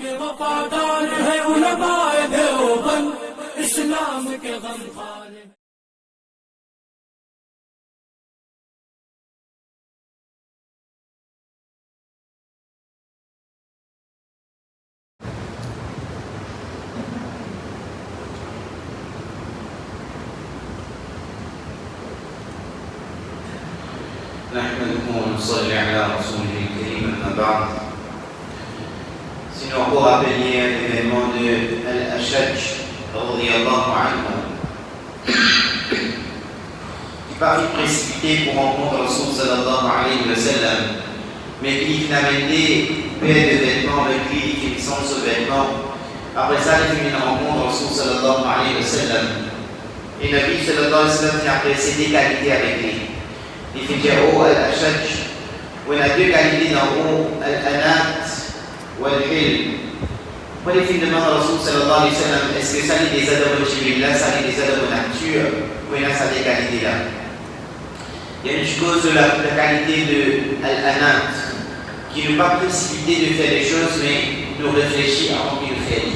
के वफादार है उलमाए देवबंद, इस्लाम के गमखार। نحمده ونصلي على رسوله الكريم أما بعد. Sinon, pour rappeler l'événement de Al-Ashaj, radiyallahu anhu, qui partit précipité pour rencontrer Rasul sallallahu alayhi wa sallam, mais qui finalement paie de vêtements avec lui, qui sans ce vêtement. Après ça, il fait une rencontre Rasul sallallahu alayhi wa sallam. Et Nabi sallallahu alayhi wa sallam qui a précédé qualité avec lui. Il fait dire oh Al-Ashaj, où il y a deux qualités dans haut, Al-Anat ou Al-Hilm. Quand il fait une demande à Rasul sallallahu alayhi wa sallam, est-ce que ça lit des adab al-Jibril là, ça lit des adab al-nature, ou il y a ça des qualités là? Il y a une chose de la qualité de Al-Anat, qui ne pas précipiter de faire les choses, mais nous réfléchir avant qu'il le fait.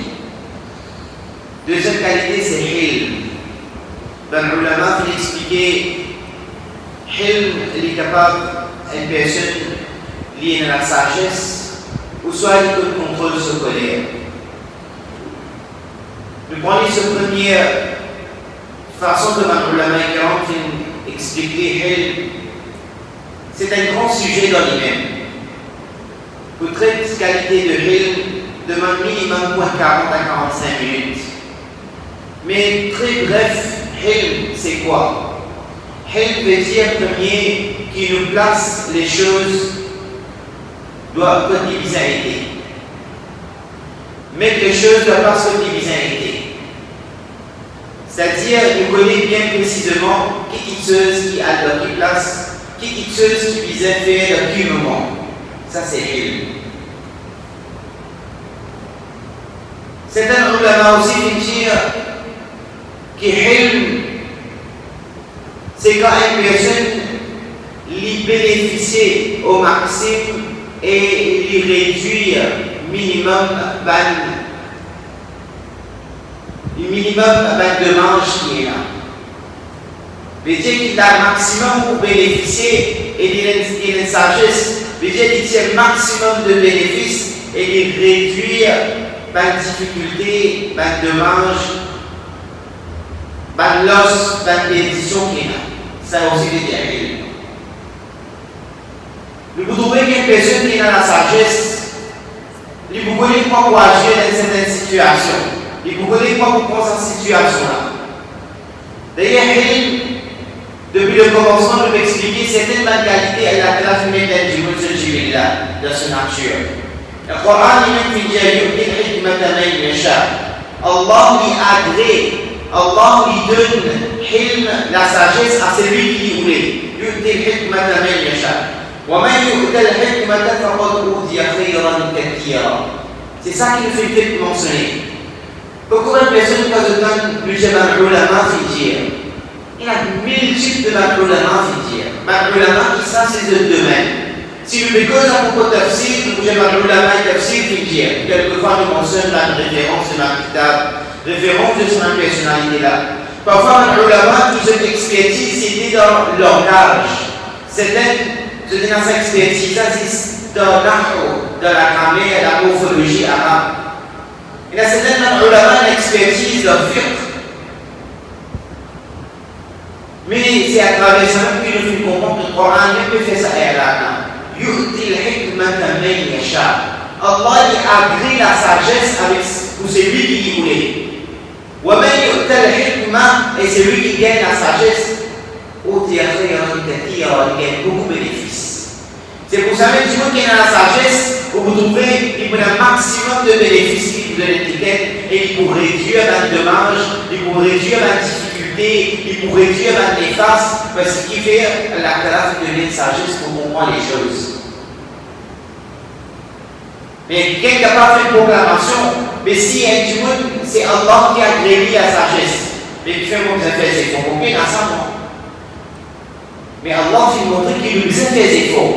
Deuxième qualité, c'est Hilm. Ben, l'ulama fait expliquer Hilm, il est capable, une personne liée à la sagesse, ou soit il peut contrôler sa colère. Nous prenons cette première façon que l'ulama fait expliquer Hilm. C'est un grand sujet dans lui-même. Pour traiter cette qualité de Hilm, demande minimum 40 à 45 minutes. Mais très bref, Hilm, c'est quoi? Hilm veut dire premier qui nous place les choses doivent comme ils ont été. Mettre les choses doivent pas comme ils ont été. C'est-à-dire, nous connaissons bien précisément qui a dans quelle place, qui visait faire dans quel moment. Ça c'est Hilm. Certains ulama aussi vont dire que Hilm, c'est quand une personne lui bénéficie au maximum et lui réduire minimum de manche qui est là. Veut dire qu'il a un maximum pour bénéficier et il a une sagesse. Veut dire qu'il a un maximum de bénéfices et il réduire la difficulté, de manche, de l'os, de l'édition qui est là. Ça aussi veut dire Hilm. Vous trouvez qu'une personne qui est dans la sagesse, vous ne pouvez pas agir dans certaines situations. Vous ne pouvez pas prendre cette situation-là. D'ailleurs, Hilm, depuis le commencement, je vais expliquer certaines qualités à la classe humaine de sa nature. Le Coran lui-même dit Allah lui agrée, Allah lui donne Hilm, la sagesse à celui qui lui voulait. C'est ça qui nous fait mentionner. Beaucoup de personnes, quand on donne le ulama, dire il y a 1000 types de ulama, qui ça c'est le domaine. Si nous mettons à propos de tafsir, nous avons ulama et tafsir, dire quelquefois nous mentionnons la référence de ma kitab, référence de son personnalité là. Parfois, les ulama qui ont expertise, c'était dans leur âge. Certaines, c'était dans sa expertise, dans l'art, dans la grammaire, la morphologie arabe. Il y a certaines ulama qui ont expertise dans le fiqh. Mais c'est à travers ça que nous faisons comprendre que le Coran ne peut faire ça là. Allah agrée la sagesse pour celui qui voulait. Et celui qui gagne la sagesse, il gagne beaucoup de bénéfices. C'est pour ça même que qui est dans la sagesse, vous trouvez qu'il prend un maximum de bénéfices qui vous donne l'étiquette et il pour réduire la dommage, il pour réduire la difficulté, il pour réduire la néfaste, parce qu'il fait la classe de la sagesse pour comprendre les choses. Mais quelqu'un qui n'a pas fait une proclamation, mais si un du monde, c'est Allah qui a créé la sagesse. Mais qui fait comme ça fait des efforts, combien dans ça non? Mais Allah fait montrer qu'il nous a fait des efforts.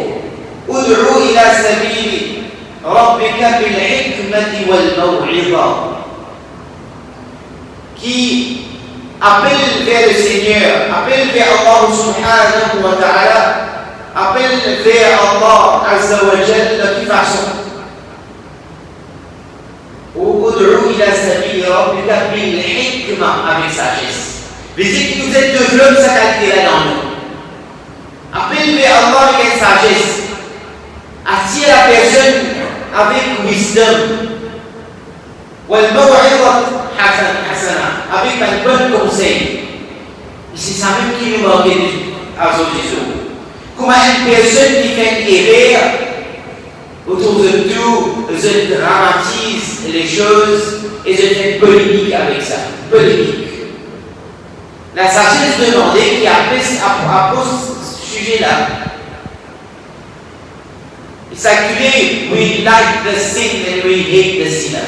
Ud'u ila sabili Rabbika bil hikmati wal maw'idha, qui appelle vers le Seigneur, appelle vers Allah subhanahu wa ta'ala, appelle vers Allah azza wa jalla de quelle façon? Ud'u ila sabili rabbika bil hikma, avec sagesse. Visez que nous êtes développé sa qualité-là dans nous. Appelle vers Allah avec une sagesse. Attire la personne avec wisdom. Wal maw'idha hasana, avec un bon conseil. Et c'est ça même qui nous manque à Jésus. Comment une personne qui fait une erreur, autour de tout, je dramatise les choses et je fais polémique avec ça. Polémique. La sagesse demandée qui appose ce sujet-là. It's actually, we like the sin and we hate the sinner.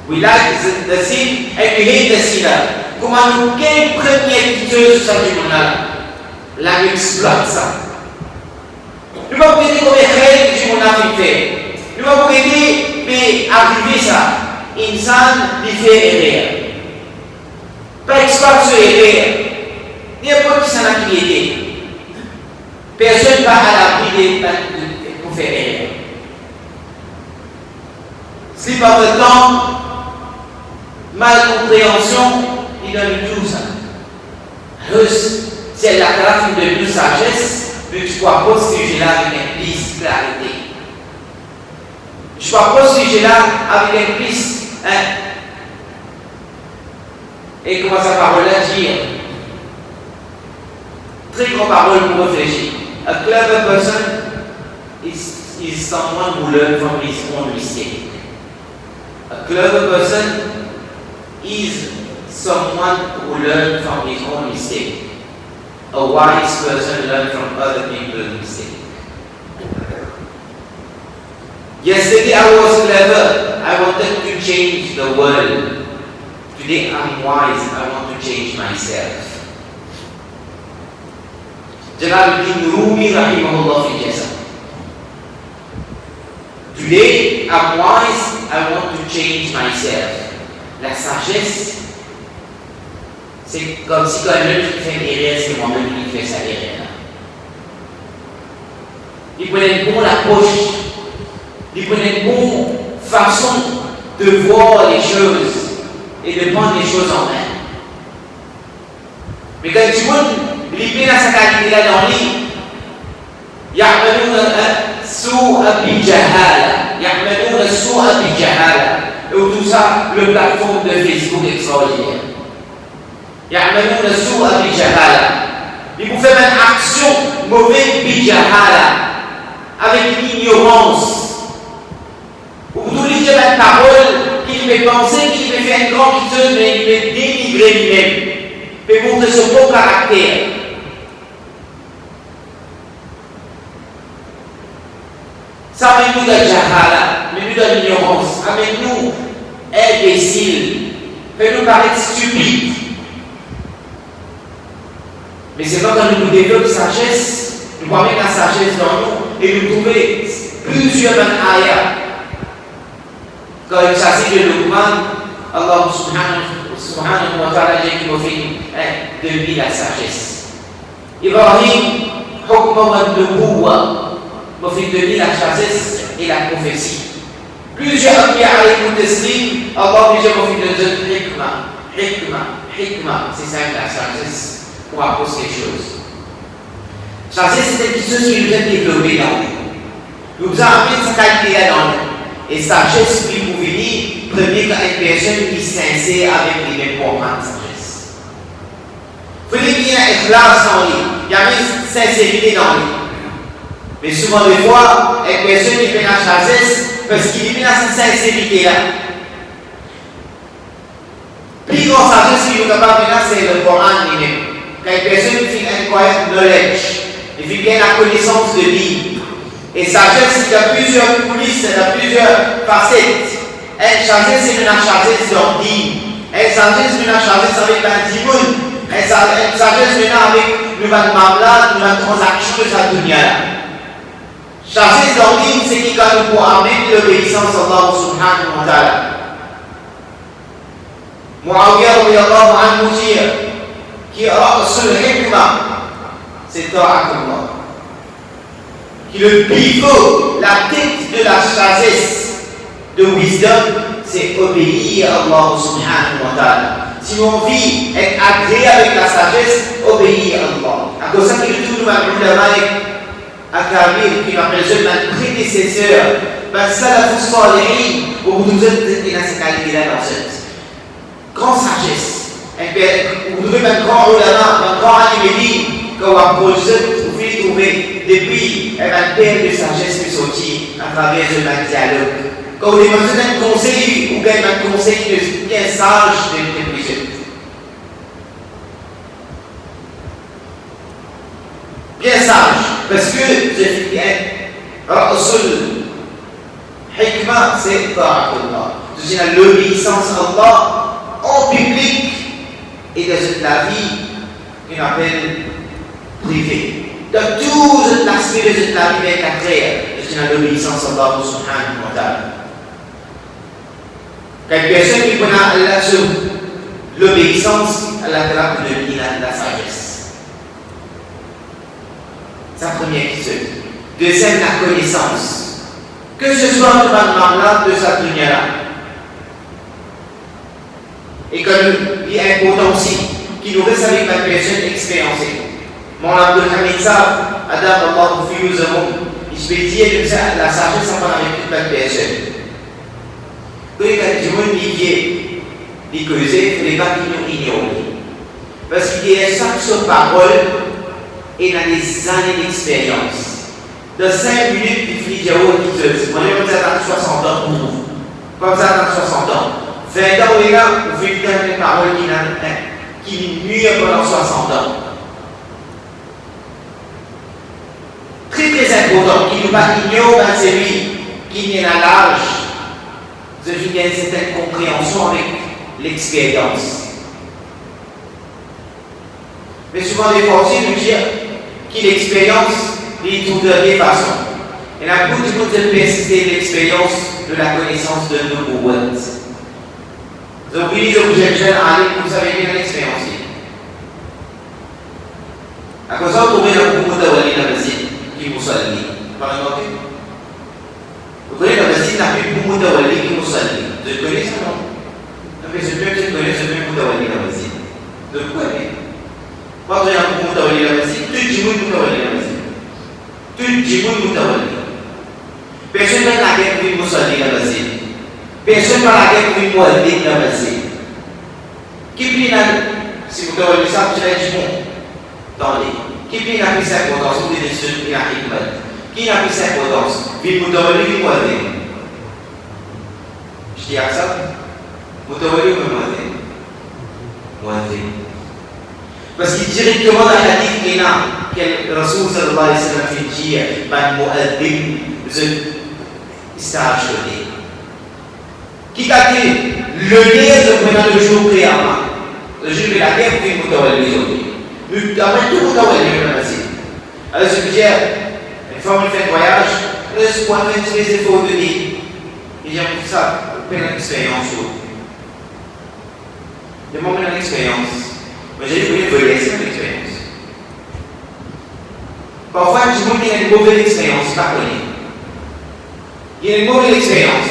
We like the sin and we hate the sinner. Comment nous, quelle première piteuse sur ce monde-là, là, exploite ça. Nous ne pouvons pas dire combien de règles du monde a fait. Nous ne pouvons pas dire, mais arriver ça, insan lui fait erreur. Pas exploite sur erreur. N'importe qui s'en a qui était. Personne ne va à l'abri pour faire erreur. Slip of the tongue, malcompréhension, il donne tout ça. Alors, c'est la graphique de plus sagesse, mais tu dois pas ce sujet-là avec une plus clarité. Tu dois pas ce sujet-là avec une plus. Et comment sa parole-là dire? Très grande parole pour réfléchir. A clever person is someone who learns from his own mistake. A clever person is someone who learns from his own mistake. A wise person learns from other people's mistakes. Yesterday I was clever. I wanted to change the world. Today I'm wise. I want to change myself. Jalaluddin Rumi rahimahullah fi jasa. Today I'm wise. I want to change myself. La sagesse, c'est comme si quand même qui fait une erreur, c'est moi-même qui fais sa erreur. Il prenait une bonne approche, il prenait une bonne façon de voir les choses et de prendre les choses en main. Mais quand tu vois, l'épée dans sa qualité-là dans lui, يعملون سوء بجهالة. Et tout ça, le plateforme de Facebook extraordinaire. يعملون سوء بجهالة. Il vous fait une action mauvaise بجهالة, avec l'ignorance. Vous vous lisez une parole qui fait penser qu'il fait faire une grande quitteuse, mais il fait dénigrer lui-même. Il fait montrer son bon caractère. Ça amène-nous de jahala, amène-nous de l'ignorance, amène-nous imbéciles, fait-nous paraître stupides. Mais c'est pas quand nous développons sagesse, nous pouvons mettre la sagesse dans nous et nous trouver plusieurs ayats. Quand il s'agit de Luqman, Allah subhanahu wa ta'ala dit qu'il m'a fait de lui la sagesse. Ibrahim, hukma wa nubuwa. Fait de lui la sagesse et la prophétie. Plusieurs anbiya alayhi taslim, Allah déjà fait de hikma, c'est ça la sagesse, pour apporter quelque chose. Sagesse, c'est quelque chose qui nous a développé dans nous. Nous avons amené cette qualité-là dans nous. Et sagesse, puis pour venir, premier quand une personne qui est sincère avec les mêmes comprendre sagesse. Il faut dire qu'il y a un ikhlas en lui, il y a une sincérité dans lui. Mais souvent des fois, une personne qui fait la sagesse parce qu'il est dans cette sincérité-là. Plus grande sagesse qu'il est capable de faire, c'est le Coran lui-même. Quand une personne fait un incroyable knowledge, il fait bien la connaissance de vie. Et sagesse, il y a plusieurs coulisses, il y a plusieurs facettes. Une sagesse, c'est une sagesse d'ordine. Une sagesse, c'est une sagesse avec un dimoun. Une sagesse, avec une mamla, une transaction de sa dunya. Sagesse dans le c'est qui nous pour amener l'obéissance à Allah subhanahu wa ta'ala. Muawiyah radiyallahu anhu dit qui ra's al-hikma, c'est ta'atullah. Qui le pivot, la tête de la sagesse, de wisdom, c'est obéir à Allah subhanahu wa ta'ala. Si on vit être agréé avec la sagesse, obéir à Allah. À cause de ça qu'il y a tout le monde Akabir qui appelle ceux de prédécesseurs, salafus salihin, où vous êtes dans cette qualité-là dans cette grande sagesse. Vous devez être grand ulama, un grand alimedi, que vous pouvez trouver depuis un père de sagesse qui sortit à travers un dialogue. Quand vous avez un conseil ou bien un conseil bien sage de plusieurs. Bien sage, parce que j'ai dit, Rasul Hikmah, c'est ta'atullah. C'est l'obéissance à Allah en public et dans la vie qu'on appelle privée. Dans tout l'aspect de la vie avec la terre, c'est l'obéissance à Allah subhanahu wa ta'ala. Quelques personnes qui connaissent sur l'obéissance, Allah peut devenir la sagesse. Sa première question. Deuxième, la connaissance. Que ce soit le mandement de sa dunya-là. Et comme il est important aussi, qu'il nous reste avec la personne expériencée. Mon Abdul Hamid Saab, Adam Allah fi Uzamum, il peut dire que la sagesse s'en va avec toute la personne. Quand il y a des gens qui viennent, qui causent, il ne faut pas qu'ils nous ignorent. Parce qu'il y a chaque parole, et dans des années d'expérience. De 5 minutes, il finit dire oh, qui te moi, je vais attendre 60 ans pour vous. Comme ça, attendre 60 ans. 20 ans, les gars, vous faites des paroles qui nuisent pendant 60 ans. Très très important, qui nous va ignorer dans celui qui n'est à l'âge de finir une certaine compréhension avec l'expérience. Mais souvent, les forcés nous disent que l'expérience est tout de deux façons. Il y a beaucoup de persister l'expérience de la connaissance de nos boîtes. Donc, oui, je vous ai jeune à aller, vous avez bien l'expérience. À cause de ça, vous trouvez un beaucoup de wali dans le site qui vous salue. Par exemple, vous connaissez dans le site, il y a beaucoup de wali qui vous salue. Je connais ça, non? Mais je connais beaucoup de wali dans le site. De quoi? Quand il y a beaucoup de wali dans le site, tout le monde est wali dans le site. Tout le monde est wali. Personne n'a la guerre pour vous saluer dans le site. Personne n'a la guerre pour vous aider dans le site. Qui plie si vous avez ça, vous allez dire bon. Attendez. Qui plie n'a plus d'importance, vous dites celui qui a hikmat. Qui n'a plus d'importance? Vous devez lui aider. Je dis à ça. Vous devez lui aider. Parce qu'il directement dans la hadith il y a que Rasul sallallahu alayhi wa sallam fait dire man mu'addim stage de qui a été le lien pendant le jour Qiyamah. Le jour de la guerre, vous pouvez vous les autres. Après tout, vous avez le masjid. Alors, je veux dire, une fois qu'on fait un voyage, on va faire tous les efforts de vie. Et j'ai tout ça, pour faire une expérience. Il y a un moment d'une expérience. Mais j'ai dit, vous voulez voler, c'est une expérience. Parfois, je vous dis, il y a une mauvaise expérience, pas connue. Il y a une mauvaise expérience.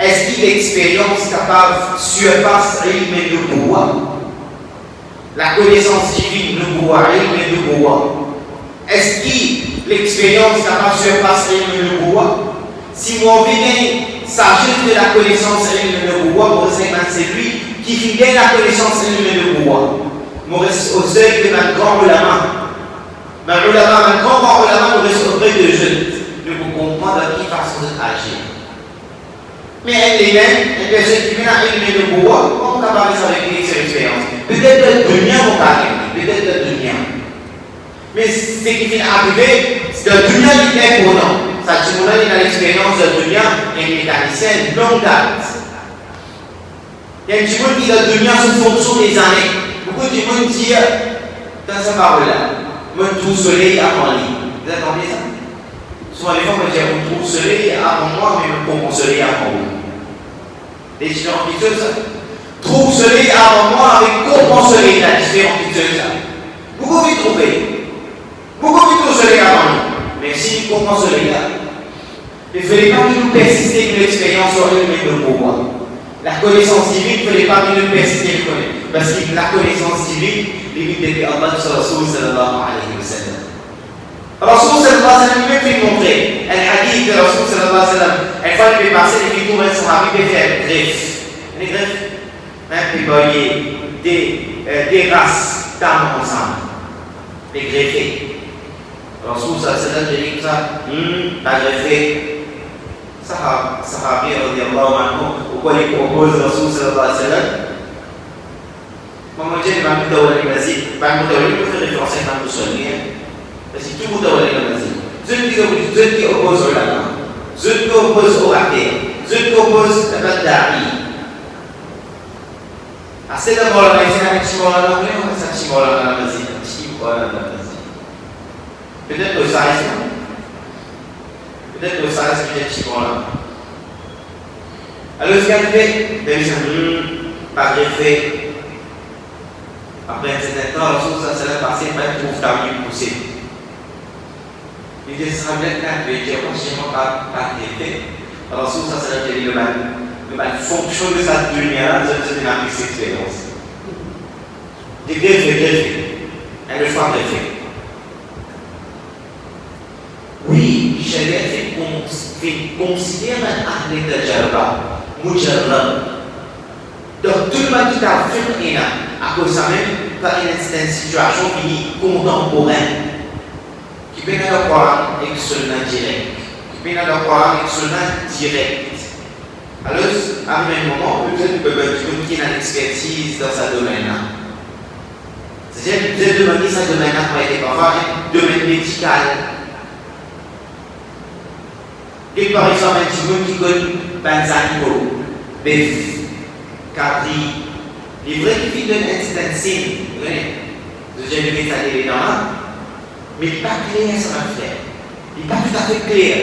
Est-ce que l'expérience capable surpasse le pouvoir? La connaissance divine, le pouvoir, le pouvoir. Est-ce que l'expérience capable surpasse le pouvoir? Si mon vie sagesse de la connaissance le pouvoir, mon c'est lui qui fait bien la connaissance le pouvoir. Mon reste au seuil de ma grand ulama. Ma grand ulama, mon reste auprès de jeunes. De vous comprendre à qui façon d'agir. Mais elle est même, une personne qui vient à éliminer le pouvoir, on va parler ça avec une expérience. Peut-être le dunya, on va parler, peut-être le dunya. Mais ce qui vient arriver, c'est le dunya qui est important. Ça dit qu'on a l'expérience de dunya, un mécanicien longue date. Il y a un petit monde qui a le dunya sous fonction des années. Beaucoup de monde disent, dans sa parole-là, moi tout soleil avant lui. Vous entendez ça? Souvent, les fois, on dit on trouve soleil avant moi, mais on trouve soleil avant vous. Les différentes pictures, ça. Trouve soleil avant moi avec comment soleil, la différente pictures, ça. Vous pouvez trouver. Vous pouvez trouver soleil avant nous. Mais si comment soleil là, il ne fallait pas que nous persister une expérience sur elle-même pour moi. La connaissance divine, il ne fallait pas que nous persister une connaissance. Parce que la connaissance divine, limite depuis Allah sur Rasul sallallahu alayhi wa sallam. Rasul sallallahu alayhi wa sallam lui-même fait montrer. Un hadith de Rasul sallallahu alayhi wa sallam. Une fois qu'il est passé, il fait tourner son habit, il fait une greffe. Une greffe, des boyers, des races d'âmes ensemble. Des greffés. Rasul sallallahu alayhi wa sallam dit ça, pas greffé. Sahabi radhiyallahu anhu, pourquoi il propose Rasul sallallahu alayhi wa sallam. Maman dit, Imam Mutawali Mazid, Imam Mutawali peut faire référence à Imam Mutawali, parce que tout Mutawali Mazid. Ceux qui opposent au lama, ceux qui opposent au athée, ceux qui opposent à Badari. Assez d'abord, on a essayé avec Chimolana, mais on a essayé avec Chimolana Mazid, peut-être que ça reste, peut-être que ça reste peut-être Chimolana. Alors, ce qu'il a fait, il dit, pas greffé. Après un certain temps, Rasul sallallahu alayhi wa sallam passé, il trouve ta vie poussée. Il dit, ça va bien quand tu es moi, je ne pas greffé. Rasul sallallahu alayhi wa sallam dit, le fonction de sa lumière, c'est une expérience. Il dit, greffé. Et le choix greffé. Oui, Sharia fait considérer un ahli tajarba, mujarrab. Donc tout le monde qui a fait à cause de ça même, pas une situation qui est contemporaine, qui peut être le Coran excellent direct, qui peut être le Coran excellent direct. Alors, à un même moment, peut-être que quelqu'un qui a l'expertise dans ce domaine-là. C'est-à-dire que vous demandez ce domaine-là pour être parfois un domaine médical. Et par exemple, un petit monde qui connaît des animaux, bœuf, capri, les vrais qui donnent un certain signe, vous voyez, je viens de mettre ça dans là, mais pas clair ça va faire. Il n'est pas tout à fait clair.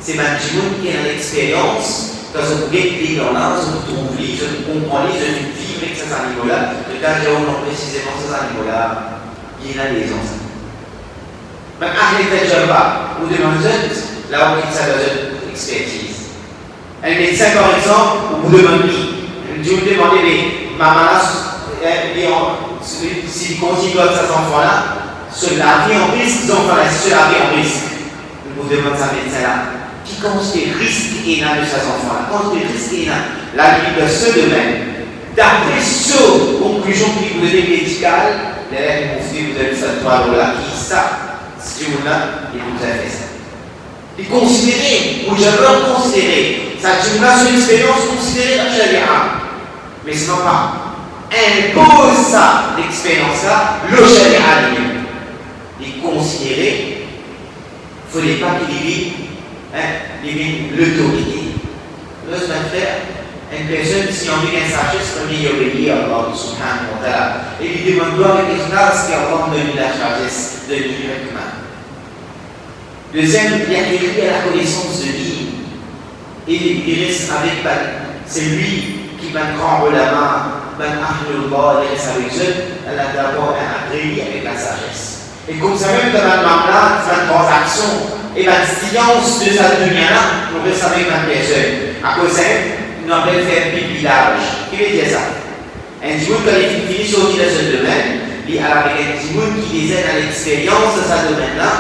C'est un petit monde qui a l'expérience, quand on regarde les dans là, on trouve les, on comprend les, on vit avec ces animaux-là, le cas où précisément ces animaux-là, il y a les enfants. Même à l'état vous demandez, là où il s'agit de expertise. Un médecin, par exemple, vous demandez, je vous demandez, mais maman, s'il continue comme ces enfants-là, se laver en risque, ces enfants-là, se laver en risque. Vous demandez à médecin-là, qui considère risque et de ces enfants-là, considère risque et la vie de ce domaine. D'après cette conclusion qui vous est médicale, les vous avez fait $3 qui ça, si vous là, et vous avez fait ça. Et considérer, ou j'aimerais considérer, ça c'est une expérience considérée la charia. Mais ce n'est pas impose ça, l'expérience-là, le charia lui-même. Et considérer, il ne faudrait pas qu'il vienne l'autorité. Lorsqu'on va faire, une personne, si on veut une sagesse, il faut obéir à Allah subhanahu wa ta'ala. Et lui demande avec ikhlas qu'Allah donne la sagesse de directement. Deuxième, il y a écrit à la connaissance de Dieu. Et il reste avec c'est lui qui va prendre la main, va ahlullah, il reste avec eux, elle a d'abord un agréé avec la sagesse. Et comme ça, même dans la main-là, dans la transaction, et la science de sa dunya-là, on reste avec une personne. À cause de ça, nous avons fait un pipilage. Qui veut dire ça? Un petit monde, quand il finit sur ce domaine, il avec un petit monde qui les aide à l'expérience de ce domaine-là,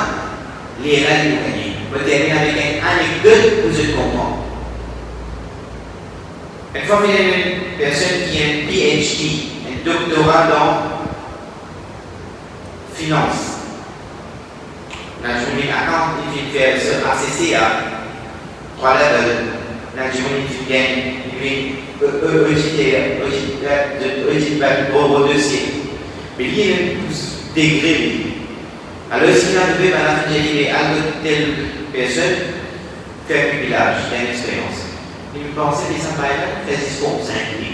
les règles de gagner. On termine avec une anecdote pour se comprendre. Une fois qu'il y a une personne qui a un PhD, un doctorat dans finance, la journée attend, il vient faire ce ACC à 3 levels. La journée il vient, auditer le dossier. Mais il y a un degré. Alors, s'il a trouvé à la fin de l'année, à telle personne, fait un village, il a une expérience. Il me pensait que ça va être fait 6 pour 5 000.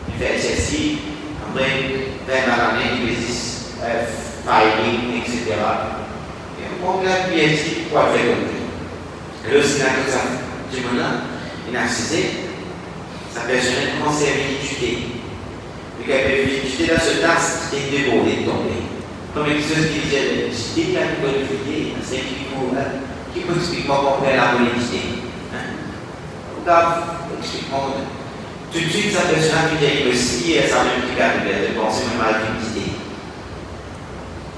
Il fait ceci, après, 20 l'année, il fait 6 filing, etc. Et problème qui est quoi faire comme lui. Le Sénat, ça, du moment il a accusé, sa personne commence à l'étudier. Et quand elle peut étudier dans ce tasse, il est débordé, tombé. Comme quelque chose qui disait, si tu as une bonne idée, c'est qui peut expliquer comment on fait la politique. Regarde, explique-moi. Tout de suite, sa personne qui dit aussi, elle s'en même qui arrive de penser même à la félicité.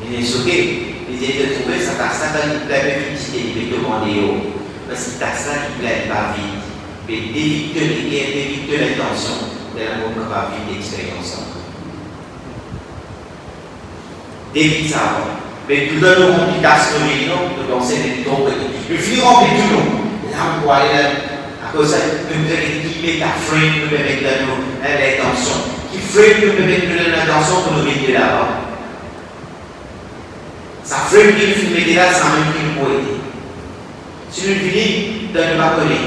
Il est choqué. Il dit de trouver sa tasse qui plaît la félicité, il peut demander au. Parce que tasse qui plaît pas vite. Mais d'éviter l'intention de l'amour qu'on va vivre l'expérience. D'éviter ça. Mais tout le monde qui tasse le million, de penser que tu tombes. Le fil remplit tout le monde. Là, on voit à cause de ça, qui met la freine, nous met l'intention. Qui freine, nous met l'intention pour nous mettre là-bas. Ça freine qui nous met là, ça même qui nous peut aider. Si nous finissons de ne pas coller,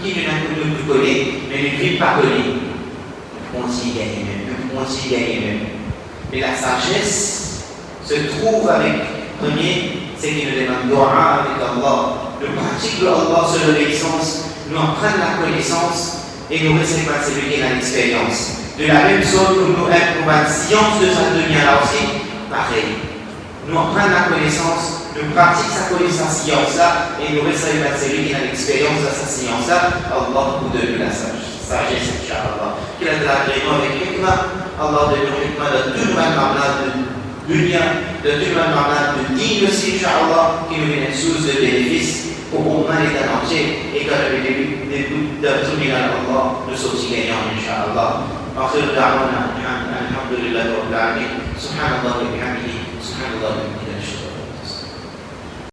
qui nous plus coller, mais nous ne vivons pas coller, on s'y gagne même. Mais la sagesse se trouve avec, premier, c'est qu'il nous demande dua avec Allah. Le pratique de Allah sur l'obéissance, nous en prendre la connaissance et nous restons pas celui qui a l'expérience. De la même sorte que nous avons la science de sa dunya là aussi, pareil. Nous en prendre la connaissance, nous pratiquons sa connaissance science-là et nous restons pas celui qui a l'expérience de sa science-là. Allah nous donne la sagesse, Inch'Allah. Qu'il a de l'agrément avec hikmah, Allah donne le hikmah de tout le monde de dunya, de tout le monde de digne aussi, Inch'Allah, qui nous vienne une source de bénéfice. Pour qu'on ait l'état entier et quand le début des doutes d'absolument Allah, nous sommes aussi gagnants, Inch'Allah. آخر دعوانا الحمد لله رب العالمين سبحان الله وبحمده سبحان الله وبحمده